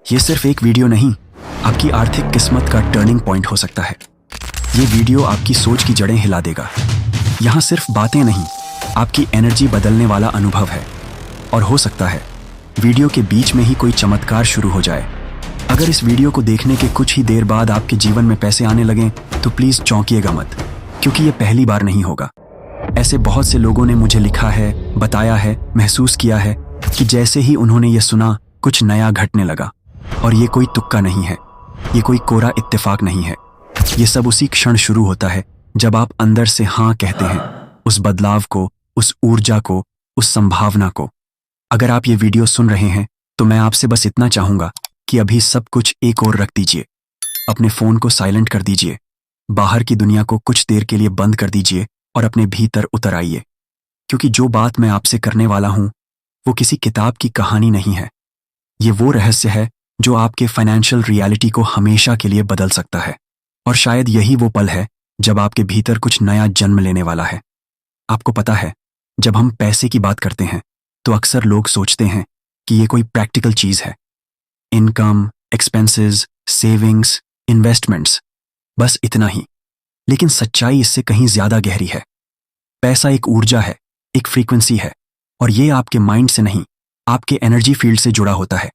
ये सिर्फ एक वीडियो नहीं, आपकी आर्थिक किस्मत का टर्निंग पॉइंट हो सकता है। ये वीडियो आपकी सोच की जड़ें हिला देगा। यहाँ सिर्फ बातें नहीं, आपकी एनर्जी बदलने वाला अनुभव है। और हो सकता है वीडियो के बीच में ही कोई चमत्कार शुरू हो जाए। अगर इस वीडियो को देखने के कुछ ही देर बाद आपके जीवन में पैसे आने लगें तो प्लीज़ चौंकिएगा मत, क्योंकि ये पहली बार नहीं होगा। ऐसे बहुत से लोगों ने मुझे लिखा है, बताया है, महसूस किया है कि जैसे ही उन्होंने ये सुना कुछ नया घटने लगा। और ये कोई तुक्का नहीं है, ये कोई कोरा इत्तेफाक नहीं है। ये सब उसी क्षण शुरू होता है जब आप अंदर से हाँ कहते हैं, उस बदलाव को, उस ऊर्जा को, उस संभावना को। अगर आप ये वीडियो सुन रहे हैं तो मैं आपसे बस इतना चाहूंगा कि अभी सब कुछ एक ओर रख दीजिए। अपने फोन को साइलेंट कर दीजिए, बाहर की दुनिया को कुछ देर के लिए बंद कर दीजिए और अपने भीतर उतर आइए। क्योंकि जो बात मैं आपसे करने वाला हूं वो किसी किताब की कहानी नहीं है। ये वो रहस्य है जो आपके फाइनेंशियल रियलिटी को हमेशा के लिए बदल सकता है। और शायद यही वो पल है जब आपके भीतर कुछ नया जन्म लेने वाला है। आपको पता है, जब हम पैसे की बात करते हैं तो अक्सर लोग सोचते हैं कि ये कोई प्रैक्टिकल चीज है। इनकम, एक्सपेंसेस, सेविंग्स, इन्वेस्टमेंट्स, बस इतना ही। लेकिन सच्चाई इससे कहीं ज्यादा गहरी है। पैसा एक ऊर्जा है, एक फ्रीक्वेंसी है, और ये आपके माइंड से नहीं, आपके एनर्जी फील्ड से जुड़ा होता है।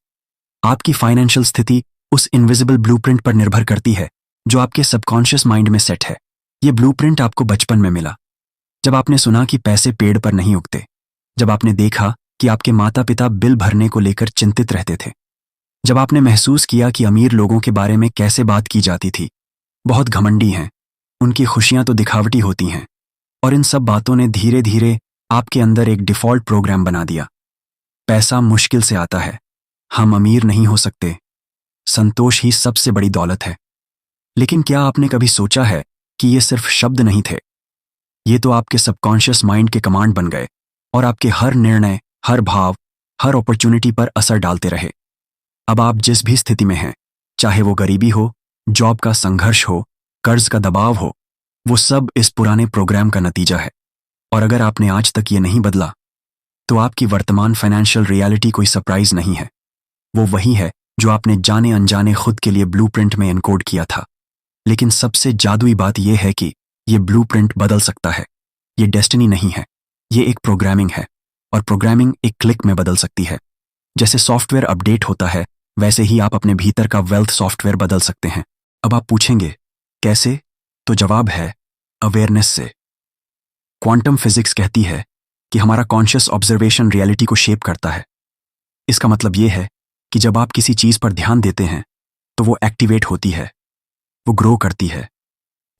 आपकी फाइनेंशियल स्थिति उस इनविजिबल ब्लूप्रिंट पर निर्भर करती है जो आपके सबकॉन्शियस माइंड में सेट है। ये ब्लूप्रिंट आपको बचपन में मिला, जब आपने सुना कि पैसे पेड़ पर नहीं उगते, जब आपने देखा कि आपके माता पिता बिल भरने को लेकर चिंतित रहते थे, जब आपने महसूस किया कि अमीर लोगों के बारे में कैसे बात की जाती थी, बहुत घमंडी हैं, उनकी खुशियां तो दिखावटी होती हैं। और इन सब बातों ने धीरे धीरे आपके अंदर एक डिफॉल्ट प्रोग्राम बना दिया। पैसा मुश्किल से आता है, हम अमीर नहीं हो सकते, संतोष ही सबसे बड़ी दौलत है। लेकिन क्या आपने कभी सोचा है कि ये सिर्फ शब्द नहीं थे? ये तो आपके सबकॉन्शियस माइंड के कमांड बन गए और आपके हर निर्णय, हर भाव, हर अपॉर्चुनिटी पर असर डालते रहे। अब आप जिस भी स्थिति में हैं, चाहे वो गरीबी हो, जॉब का संघर्ष हो, कर्ज का दबाव हो, वो सब इस पुराने प्रोग्राम का नतीजा है। और अगर आपने आज तक ये नहीं बदला तो आपकी वर्तमान फाइनेंशियल रियलिटी कोई सरप्राइज नहीं है। वो वही है जो आपने जाने अनजाने खुद के लिए ब्लूप्रिंट में एनकोड किया था। लेकिन सबसे जादुई बात यह है कि ये ब्लूप्रिंट बदल सकता है। ये डेस्टिनी नहीं है, ये एक प्रोग्रामिंग है, और प्रोग्रामिंग एक क्लिक में बदल सकती है। जैसे सॉफ्टवेयर अपडेट होता है, वैसे ही आप अपने भीतर का वेल्थ सॉफ्टवेयर बदल सकते हैं। अब आप पूछेंगे कैसे? तो जवाब है अवेयरनेस से। क्वांटम फिजिक्स कहती है कि हमारा कॉन्शियस ऑब्जर्वेशन रियलिटी को शेप करता है। इसका मतलब यह है कि जब आप किसी चीज पर ध्यान देते हैं तो वो एक्टिवेट होती है, वो ग्रो करती है।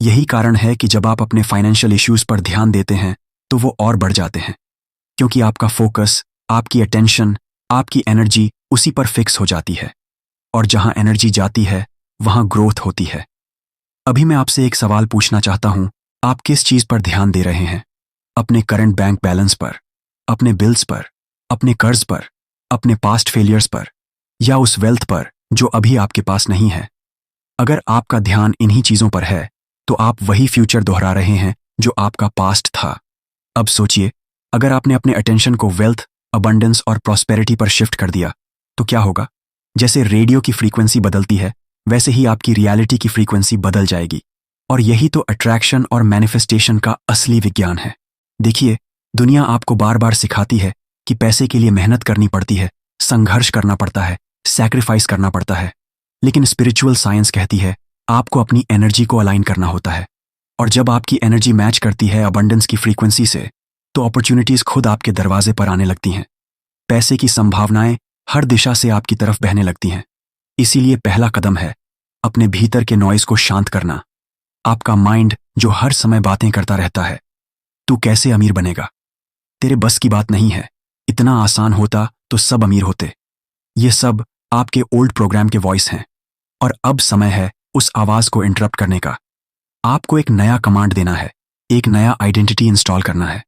यही कारण है कि जब आप अपने फाइनेंशियल इश्यूज पर ध्यान देते हैं तो वो और बढ़ जाते हैं, क्योंकि आपका फोकस, आपकी अटेंशन, आपकी एनर्जी उसी पर फिक्स हो जाती है। और जहां एनर्जी जाती है वहां ग्रोथ होती है। अभी मैं आपसे एक सवाल पूछना चाहता हूं, आप किस चीज पर ध्यान दे रहे हैं? अपने करंट बैंक बैलेंस पर, अपने बिल्स पर, अपने कर्ज पर, अपने पास्ट फेलियर्स पर, या उस वेल्थ पर जो अभी आपके पास नहीं है? अगर आपका ध्यान इन्हीं चीजों पर है तो आप वही फ्यूचर दोहरा रहे हैं जो आपका पास्ट था। अब सोचिए, अगर आपने अपने अटेंशन को वेल्थ, अबंडेंस और प्रॉस्पेरिटी पर शिफ्ट कर दिया तो क्या होगा? जैसे रेडियो की फ्रीक्वेंसी बदलती है, वैसे ही आपकी रियलिटी की फ्रीक्वेंसी बदल जाएगी। और यही तो अट्रैक्शन और मैनिफेस्टेशन का असली विज्ञान है। देखिए, दुनिया आपको बार बार सिखाती है कि पैसे के लिए मेहनत करनी पड़ती है, संघर्ष करना पड़ता है, सैक्रिफाइस करना पड़ता है। लेकिन स्पिरिचुअल साइंस कहती है आपको अपनी एनर्जी को अलाइन करना होता है। और जब आपकी एनर्जी मैच करती है अबंडेंस की फ्रीक्वेंसी से, तो अपॉर्चुनिटीज खुद आपके दरवाजे पर आने लगती हैं। पैसे की संभावनाएं हर दिशा से आपकी तरफ बहने लगती हैं। इसीलिए पहला कदम है अपने भीतर के नॉइज को शांत करना। आपका माइंड जो हर समय बातें करता रहता है, तू कैसे अमीर बनेगा, तेरे बस की बात नहीं है, इतना आसान होता तो सब अमीर होते। ये सब आपके ओल्ड प्रोग्राम के वॉइस हैं। और अब समय है उस आवाज को इंटरप्ट करने का। आपको एक नया कमांड देना है, एक नया आइडेंटिटी इंस्टॉल करना है।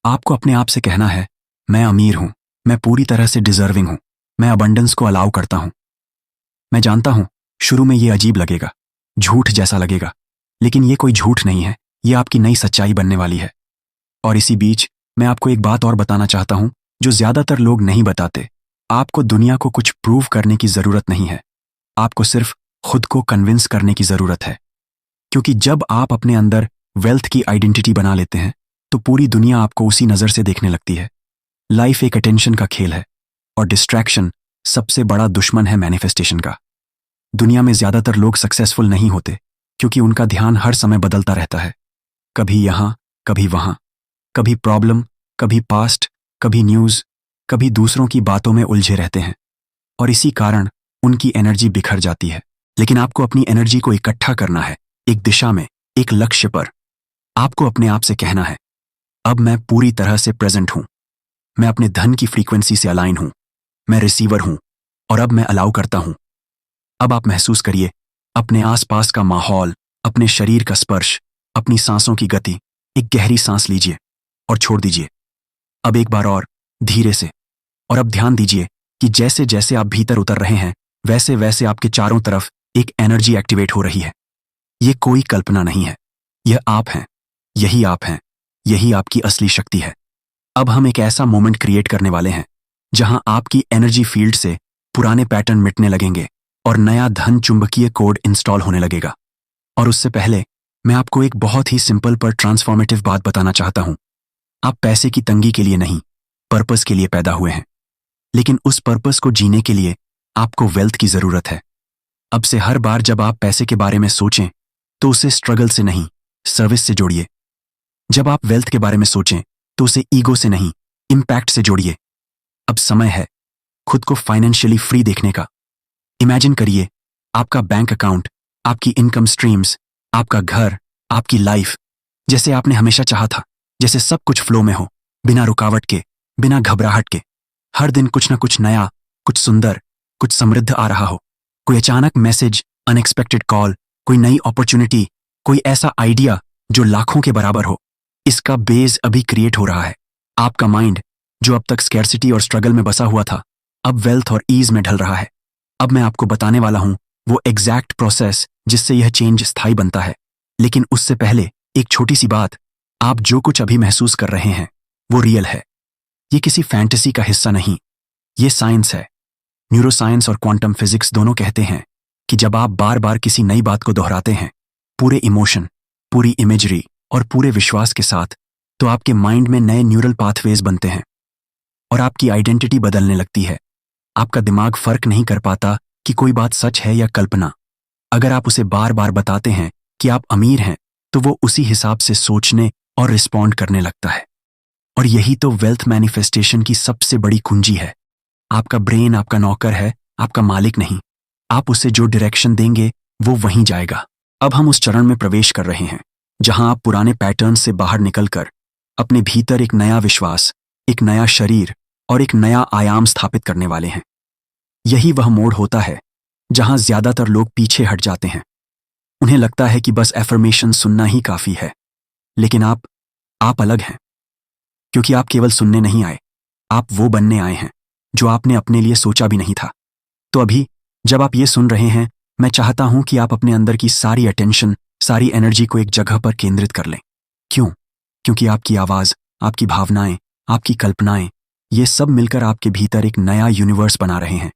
आपको अपने आप से कहना है, मैं अमीर हूं, मैं पूरी तरह से डिजर्विंग हूं, मैं अबंडेंस को अलाउ करता हूं। मैं जानता हूं शुरू में ये अजीब लगेगा, झूठ जैसा लगेगा, लेकिन ये कोई झूठ नहीं है, ये आपकी नई सच्चाई बनने वाली है। और इसी बीच मैं आपको एक बात और बताना चाहता हूं जो ज्यादातर लोग नहीं बताते। आपको दुनिया को कुछ प्रूव करने की जरूरत नहीं है। आपको सिर्फ खुद को कन्विंस करने की जरूरत है, क्योंकि जब आप अपने अंदर वेल्थ की आइडेंटिटी बना लेते हैं तो पूरी दुनिया आपको उसी नज़र से देखने लगती है। लाइफ एक अटेंशन का खेल है और डिस्ट्रैक्शन सबसे बड़ा दुश्मन है मैनिफेस्टेशन का। दुनिया में ज्यादातर लोग सक्सेसफुल नहीं होते क्योंकि उनका ध्यान हर समय बदलता रहता है, कभी यहां कभी वहां, कभी प्रॉब्लम, कभी पास्ट, कभी न्यूज, कभी दूसरों की बातों में उलझे रहते हैं और इसी कारण उनकी एनर्जी बिखर जाती है। लेकिन आपको अपनी एनर्जी को इकट्ठा करना है, एक दिशा में, एक लक्ष्य पर। आपको अपने आप से कहना है, अब मैं पूरी तरह से प्रेजेंट हूं, मैं अपने धन की फ्रीक्वेंसी से अलाइन हूं, मैं रिसीवर हूं और अब मैं अलाउ करता हूं। अब आप महसूस करिए अपने आसपास का माहौल, अपने शरीर का स्पर्श, अपनी सांसों की गति। एक गहरी सांस लीजिए और छोड़ दीजिए। अब एक बार और धीरे से। और अब ध्यान दीजिए कि जैसे जैसे आप भीतर उतर रहे हैं वैसे वैसे आपके चारों तरफ एक एनर्जी एक्टिवेट हो रही है। ये कोई कल्पना नहीं है, यह आप हैं, यही आप हैं, यही आपकी असली शक्ति है। अब हम एक ऐसा मोमेंट क्रिएट करने वाले हैं जहां आपकी एनर्जी फील्ड से पुराने पैटर्न मिटने लगेंगे और नया धन चुंबकीय कोड इंस्टॉल होने लगेगा। और उससे पहले मैं आपको एक बहुत ही सिंपल पर ट्रांसफॉर्मेटिव बात बताना चाहता हूं। आप पैसे की तंगी के लिए नहीं, पर्पस के लिए पैदा हुए हैं। लेकिन उस पर्पस को जीने के लिए आपको वेल्थ की जरूरत है। अब से हर बार जब आप पैसे के बारे में सोचें तो उसे स्ट्रगल से नहीं, सर्विस से जोड़िए। जब आप वेल्थ के बारे में सोचें तो उसे ईगो से नहीं, इंपैक्ट से जोड़िए। अब समय है खुद को फाइनेंशियली फ्री देखने का। इमेजिन करिए आपका बैंक अकाउंट, आपकी इनकम स्ट्रीम्स, आपका घर, आपकी लाइफ जैसे आपने हमेशा चाहा था, जैसे सब कुछ फ्लो में हो, बिना रुकावट के, बिना घबराहट के। हर दिन कुछ ना कुछ नया, कुछ सुंदर, कुछ समृद्ध आ रहा हो। कोई अचानक मैसेज, अनएक्सपेक्टेड कॉल, कोई नई अपॉर्चुनिटी, कोई ऐसा आइडिया जो लाखों के बराबर हो। इसका बेस अभी क्रिएट हो रहा है। आपका माइंड जो अब तक स्कैर्सिटी और स्ट्रगल में बसा हुआ था, अब वेल्थ और ईज में ढल रहा है। अब मैं आपको बताने वाला हूं वो एग्जैक्ट प्रोसेस जिससे यह चेंज स्थायी बनता है। लेकिन उससे पहले एक छोटी सी बात, आप जो कुछ अभी महसूस कर रहे हैं वो रियल है। ये किसी फैंटेसी का हिस्सा नहीं, ये साइंस है। न्यूरोसाइंस और क्वांटम फिजिक्स दोनों कहते हैं कि जब आप बार बार किसी नई बात को दोहराते हैं, पूरे इमोशन, पूरी इमेजरी और पूरे विश्वास के साथ, तो आपके माइंड में नए न्यूरल पाथवेज बनते हैं और आपकी आइडेंटिटी बदलने लगती है। आपका दिमाग फर्क नहीं कर पाता कि कोई बात सच है या कल्पना। अगर आप उसे बार बार बताते हैं कि आप अमीर हैं, तो वो उसी हिसाब से सोचने और रिस्पॉन्ड करने लगता है। और यही तो वेल्थ मैनिफेस्टेशन की सबसे बड़ी कुंजी है। आपका ब्रेन आपका नौकर है, आपका मालिक नहीं। आप उसे जो डायरेक्शन देंगे वो वहीं जाएगा। अब हम उस चरण में प्रवेश कर रहे हैं जहां आप पुराने पैटर्न से बाहर निकलकर अपने भीतर एक नया विश्वास, एक नया शरीर और एक नया आयाम स्थापित करने वाले हैं। यही वह मोड़ होता है जहां ज्यादातर लोग पीछे हट जाते हैं। उन्हें लगता है कि बस एफर्मेशन सुनना ही काफी है। लेकिन आप अलग हैं, क्योंकि आप केवल सुनने नहीं आए, आप वो बनने आए हैं जो आपने अपने लिए सोचा भी नहीं था। तो अभी जब आप ये सुन रहे हैं, मैं चाहता हूं कि आप अपने अंदर की सारी अटेंशन, सारी एनर्जी को एक जगह पर केंद्रित कर लें। क्यों? क्योंकि आपकी आवाज, आपकी भावनाएं, आपकी कल्पनाएं, ये सब मिलकर आपके भीतर एक नया यूनिवर्स बना रहे हैं।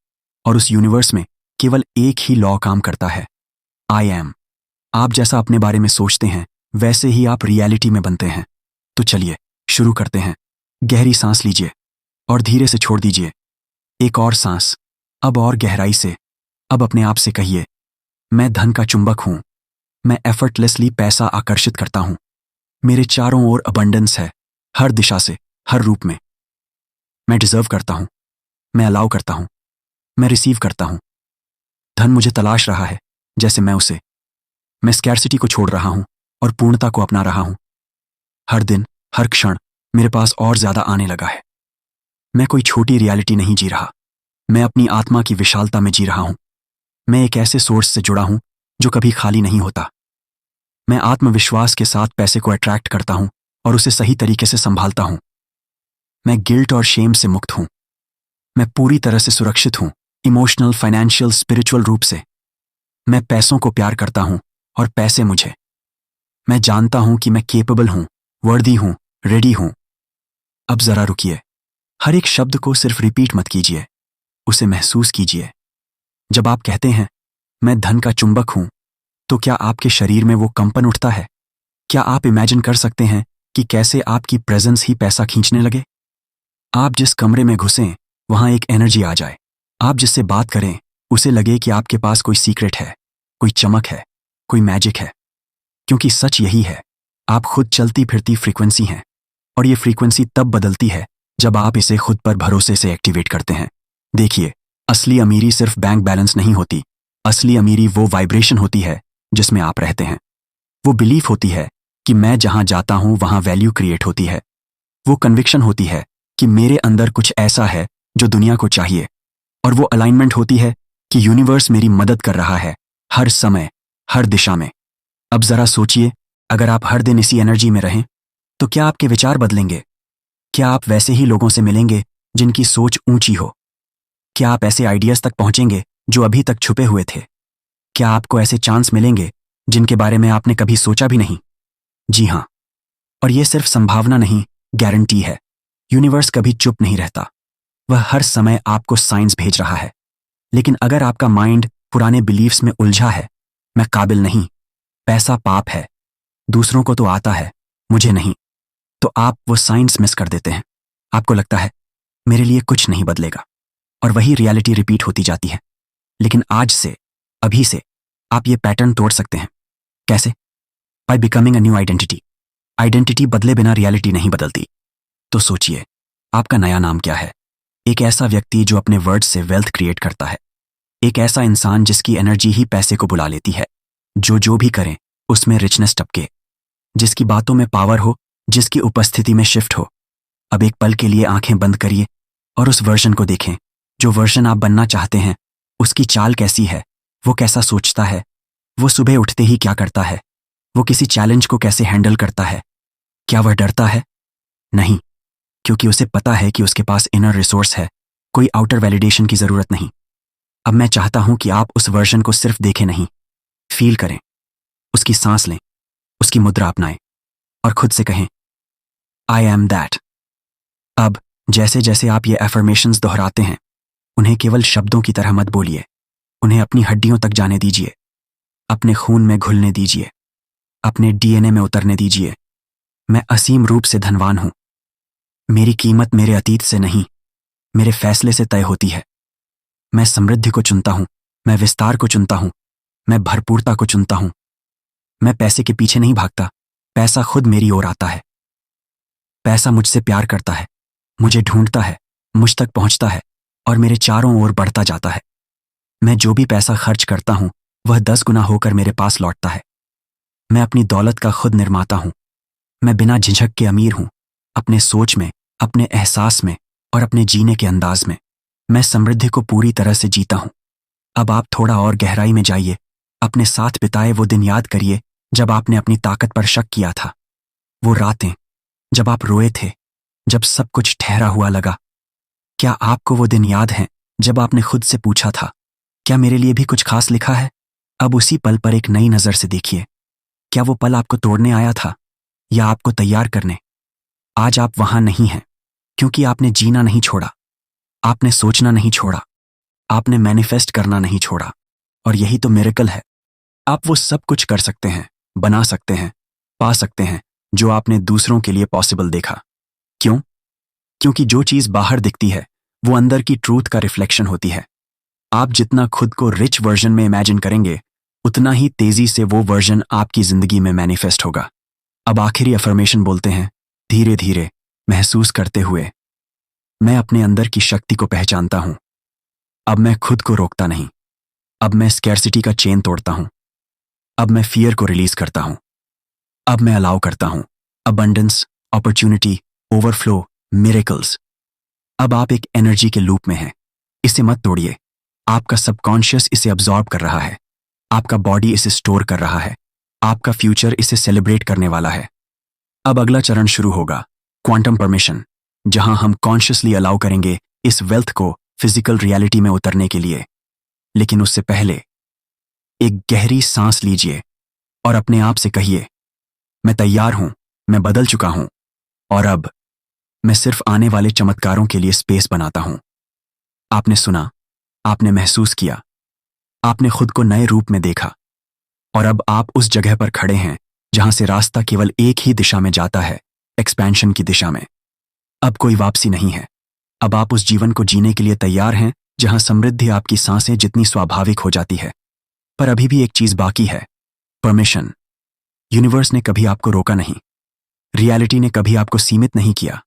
और उस यूनिवर्स में केवल एक ही लॉ काम करता है, आई एम। आप जैसा अपने बारे में सोचते हैं वैसे ही आप रियलिटी में बनते हैं। तो चलिए शुरू करते हैं। गहरी सांस लीजिए और धीरे से छोड़ दीजिए। एक और सांस, अब और गहराई से। अब अपने आप से कहिए, मैं धन का चुंबक हूं, मैं एफर्टलेसली पैसा आकर्षित करता हूं, मेरे चारों ओर अबंडेंस है, हर दिशा से, हर रूप में। मैं डिजर्व करता हूं, मैं अलाउ करता हूं, मैं रिसीव करता हूं। धन मुझे तलाश रहा है जैसे मैं उसे। मैं स्कैर्सिटी को छोड़ रहा हूं और पूर्णता को अपना रहा हूं। हर दिन, हर क्षण मेरे पास और ज्यादा आने लगा है। मैं कोई छोटी रियलिटी नहीं जी रहा, मैं अपनी आत्मा की विशालता में जी रहा हूं। मैं एक ऐसे सोर्स से जुड़ा हूं जो कभी खाली नहीं होता। मैं आत्मविश्वास के साथ पैसे को अट्रैक्ट करता हूं और उसे सही तरीके से संभालता हूं। मैं गिल्ट और शेम से मुक्त हूं। मैं पूरी तरह से सुरक्षित हूं, इमोशनल, फाइनेंशियल, स्पिरिचुअल रूप से। मैं पैसों को प्यार करता हूं और पैसे मुझे। मैं जानता हूं कि मैं केपेबल हूं, वर्दी हूं, रेडी हूं। अब जरा रुकिए। हर एक शब्द को सिर्फ रिपीट मत कीजिए, उसे महसूस कीजिए। जब आप कहते हैं मैं धन का चुंबक हूं, तो क्या आपके शरीर में वो कंपन उठता है? क्या आप इमेजिन कर सकते हैं कि कैसे आपकी प्रेजेंस ही पैसा खींचने लगे? आप जिस कमरे में घुसें वहां एक एनर्जी आ जाए। आप जिससे बात करें उसे लगे कि आपके पास कोई सीक्रेट है, कोई चमक है, कोई मैजिक है। क्योंकि सच यही है, आप खुद चलती फिरती फ्रीक्वेंसी हैं, और ये फ्रीक्वेंसी तब बदलती है जब आप इसे खुद पर भरोसे से एक्टिवेट करते हैं। देखिए, असली अमीरी सिर्फ बैंक बैलेंस नहीं होती। असली अमीरी वो वाइब्रेशन होती है जिसमें आप रहते हैं। वो बिलीफ होती है कि मैं जहां जाता हूं वहां वैल्यू क्रिएट होती है। वो कन्विक्शन होती है कि मेरे अंदर कुछ ऐसा है जो दुनिया को चाहिए। और वो अलाइनमेंट होती है कि यूनिवर्स मेरी मदद कर रहा है, हर समय, हर दिशा में। अब जरा सोचिए, अगर आप हर दिन इसी एनर्जी में रहें तो क्या आपके विचार बदलेंगे? क्या आप वैसे ही लोगों से मिलेंगे जिनकी सोच ऊंची हो? क्या आप ऐसे आइडियाज तक पहुंचेंगे जो अभी तक छुपे हुए थे? क्या आपको ऐसे चांस मिलेंगे जिनके बारे में आपने कभी सोचा भी नहीं? जी हाँ, और ये सिर्फ संभावना नहीं, गारंटी है। यूनिवर्स कभी चुप नहीं रहता। वह हर समय आपको साइंस भेज रहा है। लेकिन अगर आपका माइंड पुराने बिलीफ्स में उलझा है, मैं काबिल नहीं, पैसा पाप है, दूसरों को तो आता है, मुझे नहीं, तो आप वो साइंस मिस कर देते हैं। आपको लगता है मेरे लिए कुछ नहीं बदलेगा, और वही रियलिटी रिपीट होती जाती है। लेकिन आज से, अभी से, आप ये पैटर्न तोड़ सकते हैं। कैसे? By becoming a new identity. Identity बदले बिना रियलिटी नहीं बदलती। तो सोचिए, आपका नया नाम क्या है? एक ऐसा व्यक्ति जो अपने वर्ड्स से वेल्थ क्रिएट करता है। एक ऐसा इंसान जिसकी एनर्जी ही पैसे को बुला लेती है। जो भी करें उसमें रिचनेस टपके। जिसकी बातों में पावर हो, जिसकी उपस्थिति में शिफ्ट हो। अब एक पल के लिए आंखें बंद करिए और उस वर्जन को देखें। जो वर्जन आप बनना चाहते हैं, उसकी चाल कैसी है, वो कैसा सोचता है, वो सुबह उठते ही क्या करता है, वो किसी चैलेंज को कैसे हैंडल करता है। क्या वह डरता है? नहीं, क्योंकि उसे पता है कि उसके पास इनर रिसोर्स है, कोई आउटर वैलिडेशन की जरूरत नहीं। अब मैं चाहता हूं कि आप उस वर्जन को सिर्फ देखें नहीं, फील करें, उसकी सांस लें, उसकी मुद्रा अपनाएं और खुद से कहें, आई एम दैट। अब जैसे जैसे आप ये एफर्मेशंस दोहराते हैं, उन्हें केवल शब्दों की तरह मत बोलिए। उन्हें अपनी हड्डियों तक जाने दीजिए, अपने खून में घुलने दीजिए, अपने डीएनए में उतरने दीजिए। मैं असीम रूप से धनवान हूं। मेरी कीमत मेरे अतीत से नहीं, मेरे फैसले से तय होती है। मैं समृद्धि को चुनता हूं, मैं विस्तार को चुनता हूं, मैं भरपूरता को चुनता हूं। मैं पैसे के पीछे नहीं भागता, पैसा खुद मेरी ओर आता है। पैसा मुझसे प्यार करता है, मुझे ढूंढता है, मुझ तक पहुंचता है और मेरे चारों ओर बढ़ता जाता है। मैं जो भी पैसा खर्च करता हूं वह 10 गुना होकर मेरे पास लौटता है। मैं अपनी दौलत का खुद निर्माता हूं। मैं बिना झिझक के अमीर हूं, अपने सोच में, अपने एहसास में और अपने जीने के अंदाज में। मैं समृद्धि को पूरी तरह से जीता हूं। अब आप थोड़ा और गहराई में जाइए। अपने साथ बिताए वो दिन याद करिए जब आपने अपनी ताकत पर शक किया था। वो रातें जब आप रोए थे, जब सब कुछ ठहरा हुआ लगा। क्या आपको वो दिन याद हैं जब आपने खुद से पूछा था, क्या मेरे लिए भी कुछ खास लिखा है? अब उसी पल पर एक नई नजर से देखिए। क्या वो पल आपको तोड़ने आया था या आपको तैयार करने? आज आप वहां नहीं हैं क्योंकि आपने जीना नहीं छोड़ा, आपने सोचना नहीं छोड़ा, आपने मैनिफेस्ट करना नहीं छोड़ा। और यही तो मिरेकल है। आप वो सब कुछ कर सकते हैं, बना सकते हैं, पा सकते हैं जो आपने दूसरों के लिए पॉसिबल देखा। क्यों? क्योंकि जो चीज बाहर दिखती है वो अंदर की ट्रूथ का रिफ्लेक्शन होती है। आप जितना खुद को रिच वर्जन में इमेजिन करेंगे, उतना ही तेजी से वो वर्जन आपकी जिंदगी में मैनिफेस्ट होगा। अब आखिरी अफर्मेशन बोलते हैं, धीरे धीरे, महसूस करते हुए। मैं अपने अंदर की शक्ति को पहचानता हूं। अब मैं खुद को रोकता नहीं। अब मैं स्कैर्सिटी का चेन तोड़ता हूं। अब मैं फियर को रिलीज करता हूं। अब मैं अलाउ करता हूं अबंडेंस, अपॉर्चुनिटी, ओवरफ्लो, मिरेकल्स। अब आप एक एनर्जी के लूप में हैं। इसे मत तोड़िए। आपका सबकॉन्शियस इसे अब्सॉर्ब कर रहा है, आपका बॉडी इसे स्टोर कर रहा है, आपका फ्यूचर इसे सेलिब्रेट करने वाला है। अब अगला चरण शुरू होगा, क्वांटम परमिशन, जहां हम कॉन्शियसली अलाउ करेंगे इस वेल्थ को फिजिकल रियलिटी में उतरने के लिए। लेकिन उससे पहले एक गहरी सांस लीजिए और अपने आप से कहिए, मैं तैयार हूं, मैं बदल चुका हूं और अब मैं सिर्फ आने वाले चमत्कारों के लिए स्पेस बनाता हूं। आपने सुना, आपने महसूस किया, आपने खुद को नए रूप में देखा और अब आप उस जगह पर खड़े हैं जहां से रास्ता केवल एक ही दिशा में जाता है, एक्सपेंशन की दिशा में। अब कोई वापसी नहीं है। अब आप उस जीवन को जीने के लिए तैयार हैं जहां समृद्धि आपकी सांसें जितनी स्वाभाविक हो जाती है। पर अभी भी एक चीज बाकी है, परमिशन। यूनिवर्स ने कभी आपको रोका नहीं, रियलिटी ने कभी आपको सीमित नहीं किया,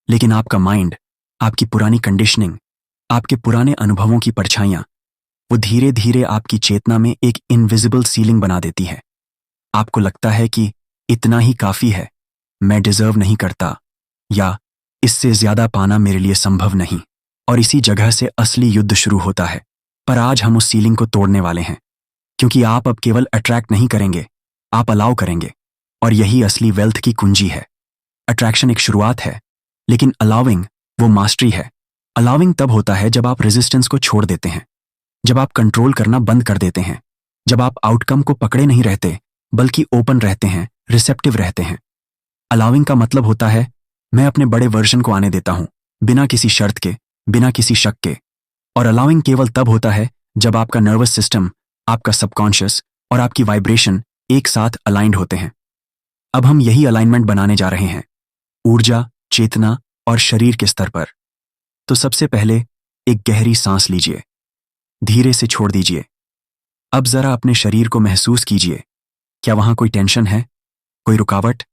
लेकिन आपका माइंड, आपकी पुरानी कंडीशनिंग, आपके पुराने अनुभवों की परछाइयां, वो धीरे धीरे आपकी चेतना में एक इनविजिबल सीलिंग बना देती है। आपको लगता है कि इतना ही काफी है, मैं डिजर्व नहीं करता, या इससे ज्यादा पाना मेरे लिए संभव नहीं। और इसी जगह से असली युद्ध शुरू होता है। पर आज हम उस सीलिंग को तोड़ने वाले हैं, क्योंकि आप अब केवल अट्रैक्ट नहीं करेंगे, आप अलाउ करेंगे। और यही असली वेल्थ की कुंजी है। अट्रैक्शन एक शुरुआत है, लेकिन अलाउइंग वो मास्टरी है। अलाउइंग तब होता है जब आप रेजिस्टेंस को छोड़ देते हैं, जब आप कंट्रोल करना बंद कर देते हैं, जब आप आउटकम को पकड़े नहीं रहते बल्कि ओपन रहते हैं, रिसेप्टिव रहते हैं। अलाउइंग का मतलब होता है मैं अपने बड़े वर्जन को आने देता हूं, बिना किसी शर्त के, बिना किसी शक के। और अलाउइंग केवल तब होता है जब आपका नर्वस सिस्टम, आपका सबकॉन्शियस और आपकी वाइब्रेशन एक साथ अलाइंड होते हैं। अब हम यही अलाइनमेंट बनाने जा रहे हैं, ऊर्जा, चेतना और शरीर के स्तर पर। तो सबसे पहले एक गहरी सांस लीजिए, धीरे से छोड़ दीजिए। अब जरा अपने शरीर को महसूस कीजिए। क्या वहां कोई टेंशन है, कोई रुकावट?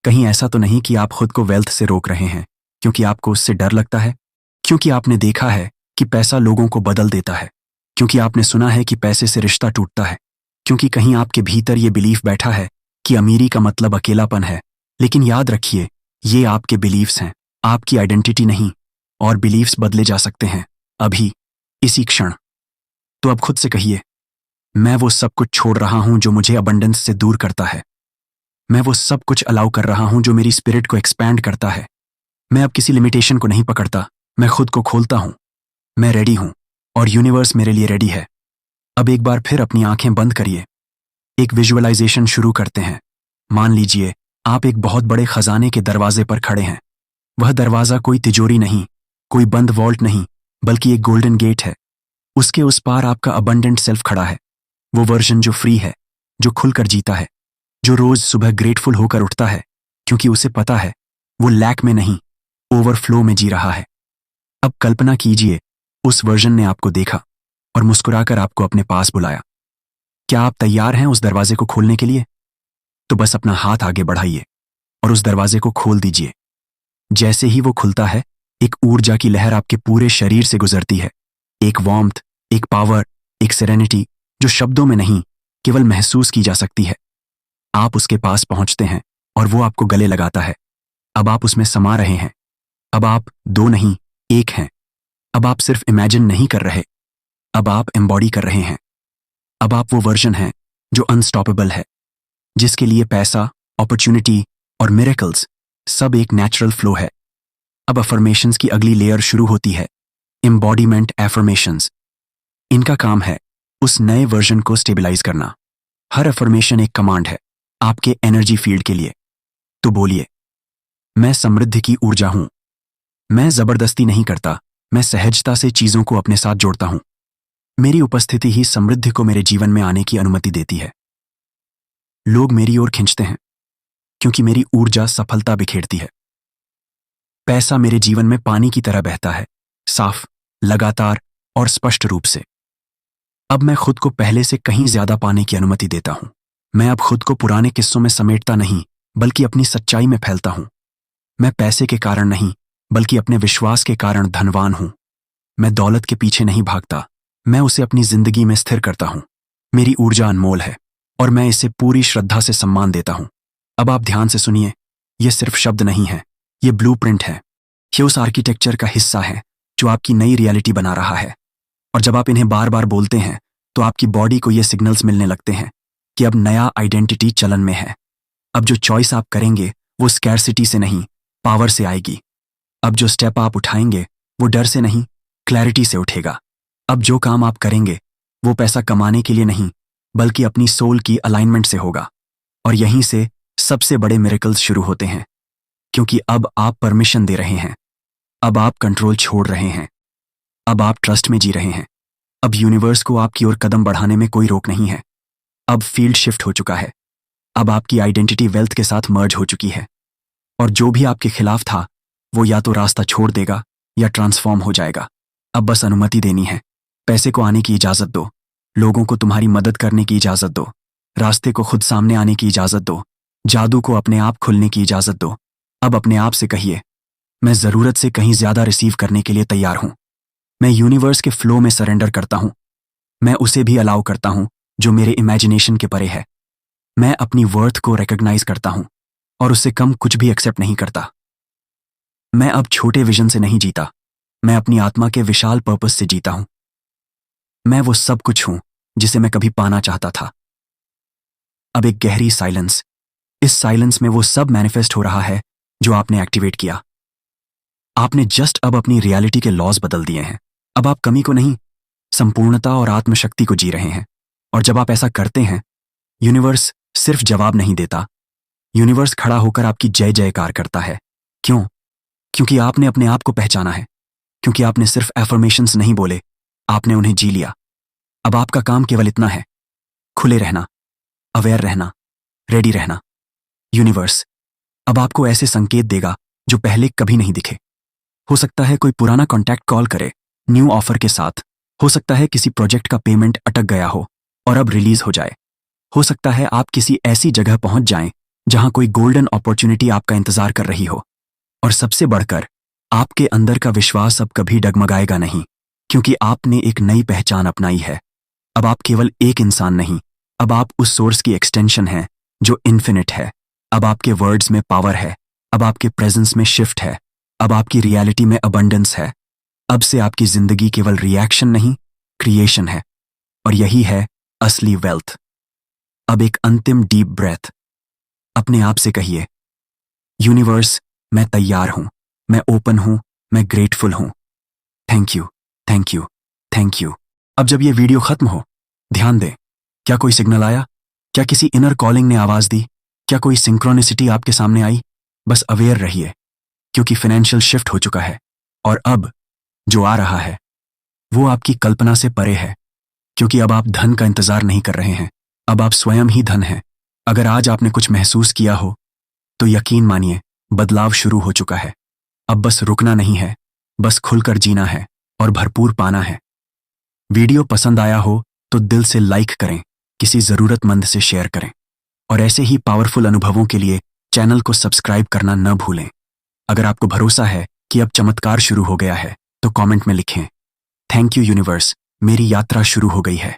कहीं ऐसा तो नहीं कि आप खुद को वेल्थ से रोक रहे हैं क्योंकि आपको उससे डर लगता है, क्योंकि आपने देखा है कि पैसा लोगों को बदल देता है, क्योंकि आपने सुना है कि पैसे से रिश्ता टूटता है, क्योंकि कहीं आपके भीतर ये बिलीफ बैठा है कि अमीरी का मतलब अकेलापन है। लेकिन याद रखिए, ये आपके बिलीफ्स हैं, आपकी आइडेंटिटी नहीं। और बिलीफ्स बदले जा सकते हैं, अभी, इसी क्षण। तो अब खुद से कहिए, मैं वो सब कुछ छोड़ रहा हूं जो मुझे अबंडेंस से दूर करता है। मैं वो सब कुछ अलाउ कर रहा हूं जो मेरी स्पिरिट को एक्सपैंड करता है। मैं अब किसी लिमिटेशन को नहीं पकड़ता, मैं खुद को खोलता हूं। मैं रेडी हूं और यूनिवर्स मेरे लिए रेडी है। अब एक बार फिर अपनी आंखें बंद करिए। एक विजुअलाइजेशन शुरू करते हैं। मान लीजिए आप एक बहुत बड़े खजाने के दरवाजे पर खड़े हैं। वह दरवाजा कोई तिजोरी नहीं, कोई बंद वॉल्ट नहीं, बल्कि एक गोल्डन गेट है। उसके उस पार आपका अबंडेंट सेल्फ खड़ा है, वो वर्जन जो फ्री है, जो खुलकर जीता है, जो रोज सुबह ग्रेटफुल होकर उठता है क्योंकि उसे पता है वो लैक में नहीं, ओवरफ्लो में जी रहा है। अब कल्पना कीजिए, उस वर्जन ने आपको देखा और मुस्कुराकर आपको अपने पास बुलाया। क्या आप तैयार हैं उस दरवाजे को खोलने के लिए? तो बस अपना हाथ आगे बढ़ाइए और उस दरवाजे को खोल दीजिए। जैसे ही वो खुलता है, एक ऊर्जा की लहर आपके पूरे शरीर से गुजरती है। एक वार्मथ, एक पावर, एक सेरेनिटी जो शब्दों में नहीं, केवल महसूस की जा सकती है। आप उसके पास पहुंचते हैं और वो आपको गले लगाता है। अब आप उसमें समा रहे हैं। अब आप दो नहीं, एक हैं। अब आप सिर्फ इमेजिन नहीं कर रहे, अब आप एम्बॉडी कर रहे हैं। अब आप वो वर्जन हैं जो अनस्टॉपेबल है, जिसके लिए पैसा, अपॉर्चुनिटी और मिरेकल्स सब एक नेचुरल फ्लो है। अब अफर्मेशंस की अगली लेयर शुरू होती है, एम्बॉडीमेंट एफर्मेशंस। इनका काम है उस नए वर्जन को स्टेबलाइज करना। हर अफर्मेशन एक कमांड है आपके एनर्जी फील्ड के लिए। तो बोलिए, मैं समृद्धि की ऊर्जा हूं। मैं जबरदस्ती नहीं करता, मैं सहजता से चीजों को अपने साथ जोड़ता हूं। मेरी उपस्थिति ही समृद्धि को मेरे जीवन में आने की अनुमति देती है। लोग मेरी ओर खींचते हैं क्योंकि मेरी ऊर्जा सफलता बिखेरती है। पैसा मेरे जीवन में पानी की तरह बहता है, साफ, लगातार और स्पष्ट रूप से। अब मैं खुद को पहले से कहीं ज्यादा पाने की अनुमति देता हूं। मैं अब खुद को पुराने किस्सों में समेटता नहीं, बल्कि अपनी सच्चाई में फैलता हूं। मैं पैसे के कारण नहीं, बल्कि अपने विश्वास के कारण धनवान हूं। मैं दौलत के पीछे नहीं भागता, मैं उसे अपनी जिंदगी में स्थिर करता हूं। मेरी ऊर्जा अनमोल है और मैं इसे पूरी श्रद्धा से सम्मान देता हूं। अब आप ध्यान से सुनिए, ये सिर्फ शब्द नहीं है, ये ब्लूप्रिंट है। ये उस आर्किटेक्चर का हिस्सा है जो आपकी नई रियलिटी बना रहा है। और जब आप इन्हें बार बार बोलते हैं तो आपकी बॉडी को ये सिग्नल्स मिलने लगते हैं कि अब नया आइडेंटिटी चलन में है। अब जो चॉइस आप करेंगे वो स्कैरसिटी से नहीं, पावर से आएगी। अब जो स्टेप आप उठाएंगे वो डर से नहीं, क्लैरिटी से उठेगा। अब जो काम आप करेंगे वो पैसा कमाने के लिए नहीं, बल्कि अपनी सोल की अलाइनमेंट से होगा। और यहीं से सबसे बड़े मिरेकल्स शुरू होते हैं, क्योंकि अब आप परमिशन दे रहे हैं। अब आप कंट्रोल छोड़ रहे हैं। अब आप ट्रस्ट में जी रहे हैं। अब यूनिवर्स को आपकी ओर कदम बढ़ाने में कोई रोक नहीं है। अब फील्ड शिफ्ट हो चुका है। अब आपकी आइडेंटिटी वेल्थ के साथ मर्ज हो चुकी है, और जो भी आपके खिलाफ था वो या तो रास्ता छोड़ देगा या ट्रांसफॉर्म हो जाएगा। अब बस अनुमति देनी है। पैसे को आने की इजाजत दो, लोगों को तुम्हारी मदद करने की इजाजत दो, रास्ते को खुद सामने आने की इजाजत दो, जादू को अपने आप खुलने की इजाजत दो। अब अपने आप से कहिए, मैं जरूरत से कहीं ज्यादा रिसीव करने के लिए तैयार हूं। मैं यूनिवर्स के फ्लो में सरेंडर करता हूं। मैं उसे भी अलाउ करता हूं जो मेरे इमेजिनेशन के परे है। मैं अपनी वर्थ को रिकॉग्नाइज करता हूं और उससे कम कुछ भी एक्सेप्ट नहीं करता। मैं अब छोटे विजन से नहीं जीता, मैं अपनी आत्मा के विशाल पर्पस से जीता हूं। मैं वो सब कुछ हूं जिसे मैं कभी पाना चाहता था। अब एक गहरी साइलेंस। इस साइलेंस में वो सब मैनिफेस्ट हो रहा है जो आपने एक्टिवेट किया। आपने जस्ट अब अपनी रियलिटी के लॉज बदल दिए हैं। अब आप कमी को नहीं, संपूर्णता और आत्मशक्ति को जी रहे हैं। और जब आप ऐसा करते हैं, यूनिवर्स सिर्फ जवाब नहीं देता, यूनिवर्स खड़ा होकर आपकी जय जयकार करता है। क्यों? क्योंकि आपने अपने आप को पहचाना है। क्योंकि आपने सिर्फ एफर्मेशंस नहीं बोले, आपने उन्हें जी लिया। अब आपका काम केवल इतना है, खुले रहना, अवेयर रहना, रेडी रहना। यूनिवर्स अब आपको ऐसे संकेत देगा जो पहले कभी नहीं दिखे। हो सकता है कोई पुराना कॉन्टैक्ट कॉल करे न्यू ऑफर के साथ। हो सकता है किसी प्रोजेक्ट का पेमेंट अटक गया हो और अब रिलीज हो जाए। हो सकता है आप किसी ऐसी जगह पहुंच जाएं जहां कोई गोल्डन अपॉर्चुनिटी आपका इंतजार कर रही हो। और सबसे बढ़कर, आपके अंदर का विश्वास अब कभी डगमगाएगा नहीं, क्योंकि आपने एक नई पहचान अपनाई है। अब आप केवल एक इंसान नहीं, अब आप उस सोर्स की एक्सटेंशन हैं जो इन्फिनिट है। अब आपके वर्ड्स में पावर है, अब आपके प्रेजेंस में शिफ्ट है, अब आपकी रियलिटी में अबंडेंस है। अब से आपकी जिंदगी केवल रिएक्शन नहीं, क्रिएशन है। और यही है असली वेल्थ। अब एक अंतिम डीप ब्रेथ। अपने आप से कहिए, यूनिवर्स मैं तैयार हूं, मैं ओपन हूं, मैं ग्रेटफुल हूं। Thank you, thank you, thank you. अब जब ये वीडियो खत्म हो, ध्यान दें, क्या कोई सिग्नल आया? क्या किसी इनर कॉलिंग ने आवाज दी? क्या कोई सिंक्रोनिसिटी आपके सामने आई? बस अवेयर रहिए, क्योंकि फाइनेंशियल शिफ्ट हो चुका है। और अब जो आ रहा है वो आपकी कल्पना से परे है, क्योंकि अब आप धन का इंतजार नहीं कर रहे हैं, अब आप स्वयं ही धन हैं। अगर आज आपने कुछ महसूस किया हो तो यकीन मानिए, बदलाव शुरू हो चुका है। अब बस रुकना नहीं है, बस खुलकर जीना है और भरपूर पाना है। वीडियो पसंद आया हो तो दिल से लाइक करें, किसी जरूरतमंद से शेयर करें, और ऐसे ही पावरफुल अनुभवों के लिए चैनल को सब्सक्राइब करना न भूलें। अगर आपको भरोसा है कि अब चमत्कार शुरू हो गया है तो कमेंट में लिखें, थैंक यू यूनिवर्स, मेरी यात्रा शुरू हो गई है।